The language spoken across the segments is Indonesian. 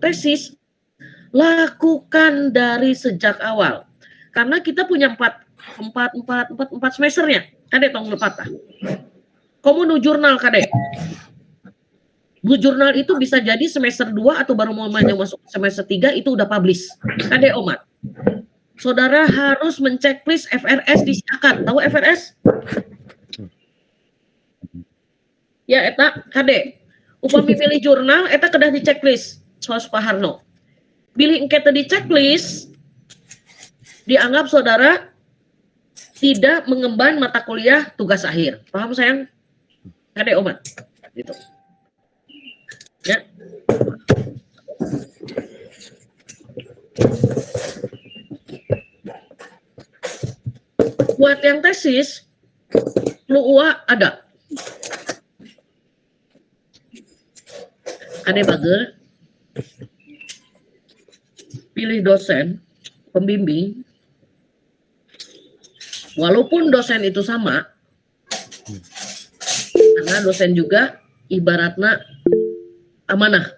tesis, lakukan dari sejak awal. Karena kita punya empat semesternya. Kadek tong lepat. Kamu nu jurnal kadek. Bu jurnal itu bisa jadi semester 2 atau baru mau masuk semester 3 itu udah publish. Kadek Omat. Saudara harus menceklis FRS di Siakan. Tahu FRS? Ya, eta kadek. Upami pilih jurnal, eta kedah di checklist. Soal Supaharno. Pilih engke di checklist, dianggap saudara tidak mengemban mata kuliah tugas akhir. Paham sayang? Kadek Omat. Gitu. Ya. Buat yang tesis, luua ada. Ada bagel. Pilih dosen, pembimbing. Walaupun dosen itu sama, karena dosen juga ibaratnya amanah.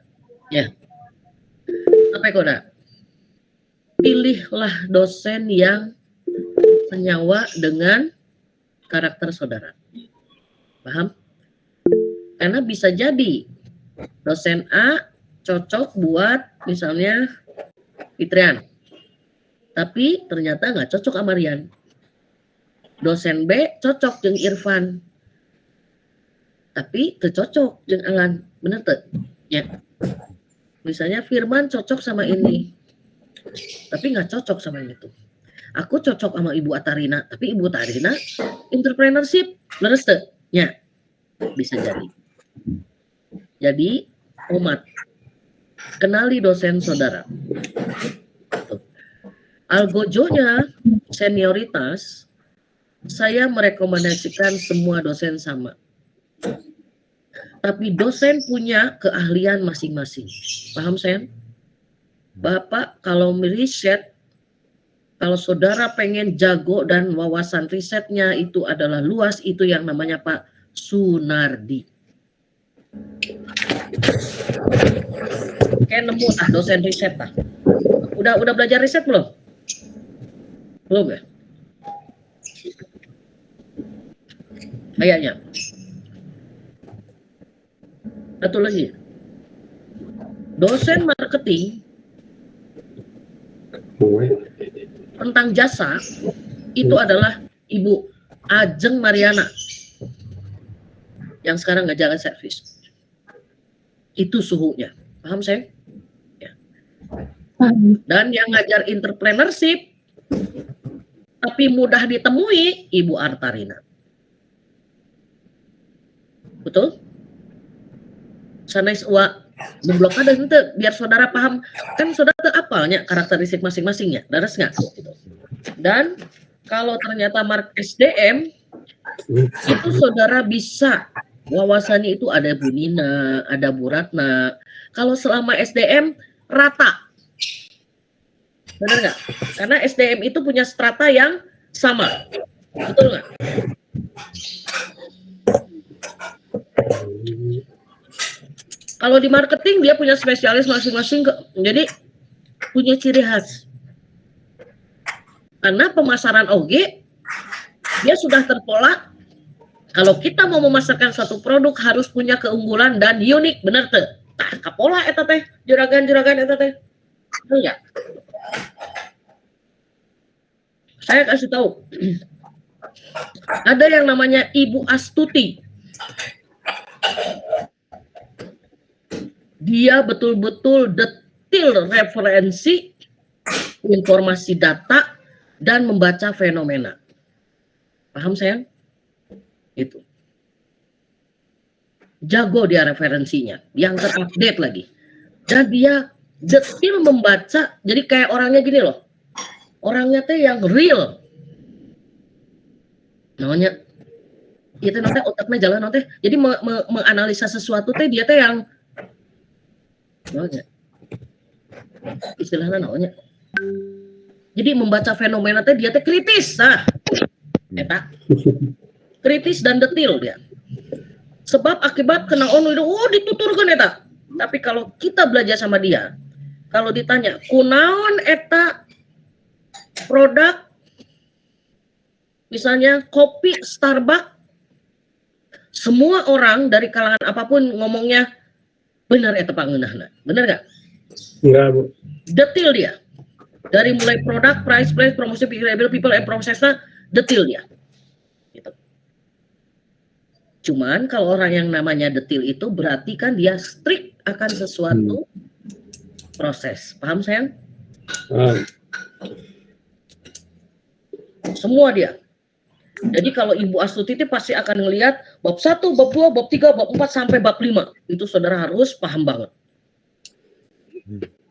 Ya. Apa koda? Pilihlah dosen yang senyawa dengan karakter saudara. Paham? Karena bisa jadi dosen A cocok buat misalnya Fitrian, tapi ternyata nggak cocok sama Rian. Dosen B cocok jeung Irfan, tapi tercocok jeung Alan. Bener tuh? Ya. Misalnya Firman cocok sama ini, tapi nggak cocok sama ini tuh. Aku cocok sama Ibu Atarina, tapi Ibu Atarina entrepreneurship, beres tuh? Ya, bisa jadi. Jadi, Omat, kenali dosen saudara. Algojonya senioritas, saya merekomendasikan semua dosen sama. Tapi dosen punya keahlian masing-masing. Paham sayang? Bapak kalau meriset, kalau saudara pengen jago dan wawasan risetnya itu adalah luas, itu yang namanya Pak Sunardi. Kayak nemu dosen riset tah. Udah belajar riset belum? Belum ya? Kayaknya. Satu lagi. Dosen marketing tentang jasa itu adalah Ibu Ajeng Mariana yang sekarang nggak jalan servis. Itu suhunya. Paham saya? Ya. Dan yang ngajar entrepreneurship tapi mudah ditemui Ibu Artarina. Betul? Sanes wa memblok ada ente biar saudara paham, kan saudara apalnya karakteristik masing-masingnya, daras nggak? Dan kalau ternyata mark SDM itu saudara bisa wawasannya itu ada Bu Nina, ada Bu Ratna. Kalau selama SDM rata, benar nggak? Karena SDM itu punya strata yang sama, betul nggak? Kalau di marketing dia punya spesialis masing-masing, jadi punya ciri khas. Karena pemasaran OG dia sudah terpola. Kalau kita mau memasarkan satu produk harus punya keunggulan dan unik, bener tuh. Tah kapola eta teh, juragan-juragan eta teh. Betul enggak? Saya kasih tahu. Ada yang namanya Ibu Astuti. Dia betul-betul detail referensi, informasi data, dan membaca fenomena. Paham sayang? Itu. Jago dia referensinya, yang terupdate lagi. Dan dia detail membaca, jadi kayak orangnya gini loh. Orangnya teh yang real. Namanya, itu nanti otaknya jalan nanti. Jadi menganalisa sesuatu teh dia teh yang namanya istilahnya namanya. Jadi membaca fenomena teh dia teh kritis, nah, eta kritis dan detail dia. Sebab akibat kena itu, dituturkan eta. Tapi kalau kita belajar sama dia, kalau ditanya kunaon eta produk, misalnya kopi Starbucks, semua orang dari kalangan apapun ngomongnya benar eta pangeunahna. Benar nggak? Enggak, Bu. Detail dia. Dari mulai produk, price, promosi, people, and prosesnya, detail dia. Gitu. Cuman kalau orang yang namanya detail itu berarti kan dia strict akan sesuatu proses. Paham sayang? Semua dia. Jadi kalau Ibu Astuti itu pasti akan ngelihat bab 1, bab 2, bab 3, bab 4 sampai bab 5. Itu saudara harus paham banget.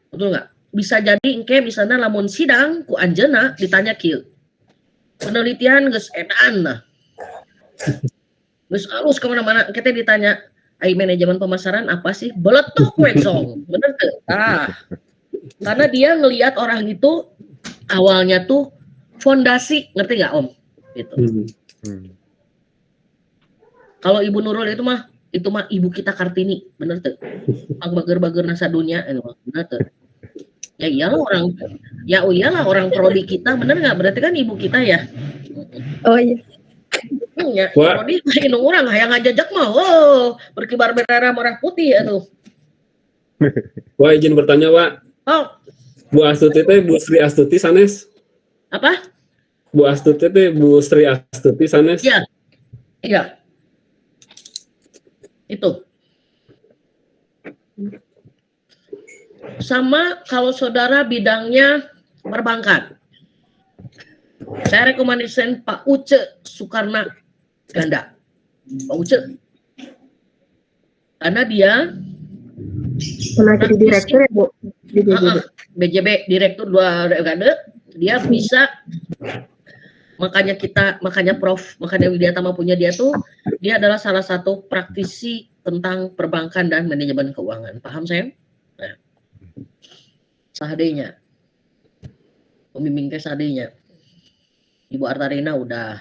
Betul nggak? Bisa jadi engke misalnya lamun sidang ku anjeuna ditanya kieu. Penelitian geus edan lah. Geus alus kemana-mana kita ditanya, ai manajemen pemasaran apa sih? Beletok we song. Bener tuh? Karena dia ngelihat orang itu awalnya tuh fondasi, ngerti nggak Om? Gitu. Kalau Ibu Nurul itu mah ibu kita Kartini, bener tuh? Bager-bager nasa dunia, bener tuh? Ya iyalah orang prodi kita, bener nggak? Berarti kan ibu kita ya. Oh iya. Ya, prodi inung orang hayang ngajajak mah, berkibar bendera merah putih ya tuh. Wah, izin bertanya, Wak. Oh, Bu Astuti teh Bu Sri Astuti sanes? apa? Bu Astuti teh Bu Sri Astuti sanes? Iya. Iya. Itu. Sama kalau saudara bidangnya perbankan. Saya rekomendasikan Pak Uce Sukarna Ganda. Pak Uce. Karena dia pernah jadi direktur ya, Bu? Di BJB, direktur 2 dekade. Dia bisa, makanya Widyatama punya dia tuh, dia adalah salah satu praktisi tentang perbankan dan manajemen keuangan. Paham saya? Nah, sahadenya, pembimbing sahadenya, Ibu Artarina udah.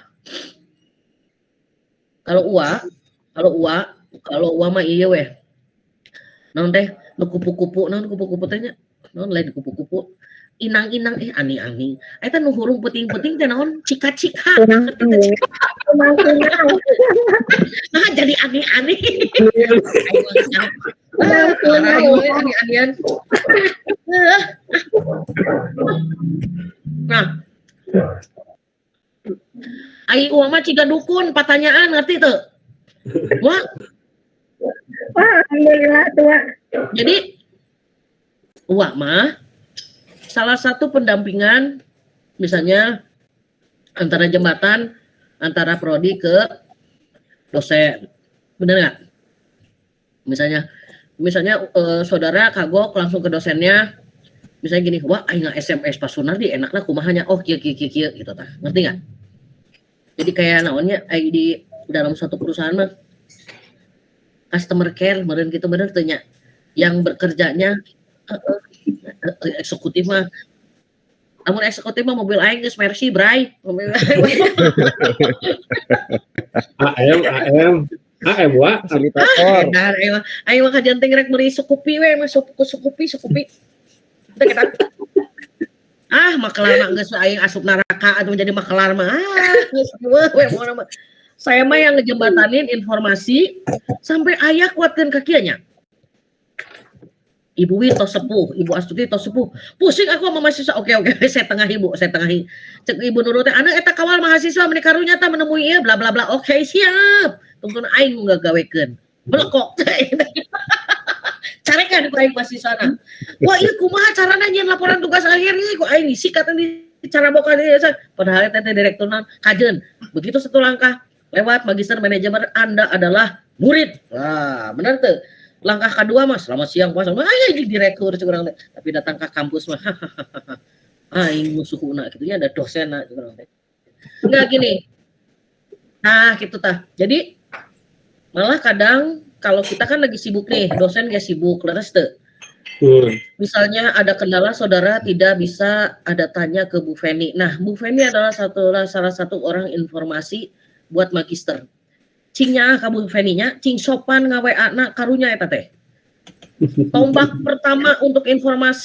Kalau Uwa mah iya weh. Naon teh, kupu-kupu tehnya, naon lain kupu-kupu. Inang-inang ani-ani. Eta nu hurung penting-penting teh naon cika-cika. Jadi ani-ani. Ani-anian. Nah. Ai uang mah ciga dukun pertanyaan ngerti tuh. Wah. Alhamdulillah tua. Jadi uang mah salah satu pendampingan misalnya antara jembatan antara prodi ke dosen, bener nggak? Misalnya saudara kagok langsung ke dosennya, misalnya gini, wah aing SMS Pak Sunardi enaklah kumahanya, oh kieu gitu tah, ngerti nggak? Jadi kayak naonnya di dalam suatu perusahaan mah customer care meureun gitu bener teh nya, yang bekerjanya eksekutif mah, namun eksekutif mah mobil aing geus Mercy bray, mobil AM Wak, fasilitator. Aing mah kajanting rek meuli sukupi we, mah sukupi. Teu kita. Makelar mah geus aing asup neraka atuh jadi makelar mah. Geus we moana mah. Saya mah yang ngejembatanin informasi sampai aya kuatkeun ka kieu nya. Ibu Wi tos sepuh, Ibu Astuti tos sepuh. Pusing aku sama mahasiswa. Oke, saya tengahi Bu, saya tengahi. Cek Ibu Nurul teh, "Anak eta kawal mahasiswa meuni karunya teh menemui ieu bla bla bla." Oke, siap. Tungguan aing ngagawekeun. Belekok. Carekan ku aing mahasiswana. Wah, ieu kumaha carana nyeun laporan tugas akhir ieu ku aing sikat di cara boga ieu. Padahal teh direkturna kajeun. Begitu satu langkah lewat magister manajemen Anda adalah murid. Wah, benar tuh. Langkah kedua mas, selamat siang puasa, jadi direktur curang deh. Tapi datang ke kampus mah, ini musuhuna gitunya ada dosen curang deh. Enggak gini. Nah gitu tah. Jadi malah kadang kalau kita kan lagi sibuk nih, dosen gak sibuk, leres tuh. Misalnya ada kendala saudara tidak bisa ada tanya ke Bu Feni. Nah Bu Feni adalah salah satu orang informasi buat magister. Cingnya kamu Feninya, cing sopan ngawe anak karunya eta teh. Tombak pertama untuk informasi